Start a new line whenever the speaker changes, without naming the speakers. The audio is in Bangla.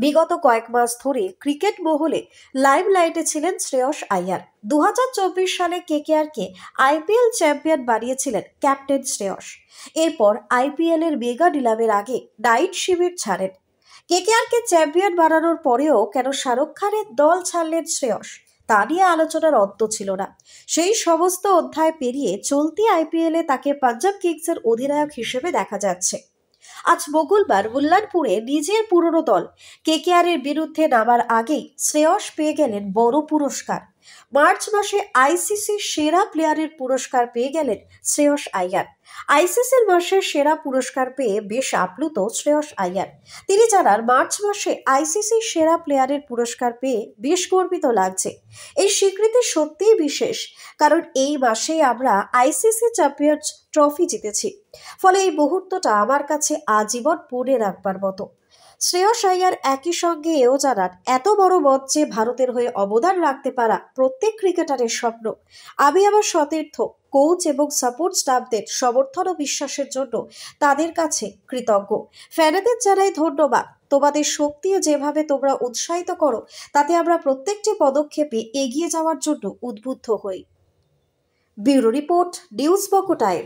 বিগত কয়েক মাস ধরে ক্রিকেট মহলে লাইমলাইটে ছিলেন শ্রেয়স আইয়ার। 2024 সালে কেকেআরকে আইপিএল চ্যাম্পিয়ন বানিয়েছিলেন ক্যাপ্টেন শ্রেয়স। এরপর আইপিএল এর মেগা নিলামের আগে নাইট শিবির ছাড়েন। কেকেআরকে চ্যাম্পিয়ন বানানোর পরেও কেন শাহরুখ খানের দল ছাড়লেন শ্রেয়স, তা নিয়ে আলোচনার অন্ত ছিল না। সেই সমস্ত অধ্যায় পেরিয়ে চলতি আইপিএলে তাকে পাঞ্জাব কিংসের অধিনায়ক হিসেবে দেখা যাচ্ছে। আজ মঙ্গলবার উল্লানপুরে নিজের পুরনো দল কেকেআর এর বিরুদ্ধে নামার আগেই শ্রেয়স পেয়ে গেলেন বড় পুরস্কার। মার্চ মাসে আইসিসি সেরা প্লেয়ারের পুরস্কার পেয়ে গেলেন শ্রেয়স আইয়ার। আইসিসির মাসের সেরা পুরস্কার পেয়ে বেশ আপ্লুত শ্রেয়স আইয়ার। তিনি জানান, মার্চ মাসে আইসিসি সেরা প্লেয়ারের পুরস্কার পেয়ে বেশ গর্বিত লাগছে। এই স্বীকৃতি সত্যিই বিশেষ, কারণ এই মাসে আমরা আইসিসি চ্যাম্পিয়ন্স ট্রফি জিতেছি। ফলে এই মুহূর্তটা আমার কাছে আজীবন মনে রাখবার মতো। শ্রেয়স আইয়ার একই সঙ্গে এও জানান, এত বড় মঞ্চে ভারতের হয়ে অবদান রাখতে পারা প্রত্যেক ক্রিকেটারের স্বপ্ন। আমি আমার সতীর্থ, কোচ এবং সাপোর্ট স্টাফদের সমর্থন ও বিশ্বাসের জন্য তাদের কাছে কৃতজ্ঞ। ফ্যানেদের জানাই ধন্যবাদ। তোমাদের শক্তিও যেভাবে তোমরা উৎসাহিত করো, তাতে আমরা প্রত্যেকটি পদক্ষেপে এগিয়ে যাওয়ার জন্য উদ্বুদ্ধ হই। ব্যুরো রিপোর্ট, নিউজ বকো টাইম।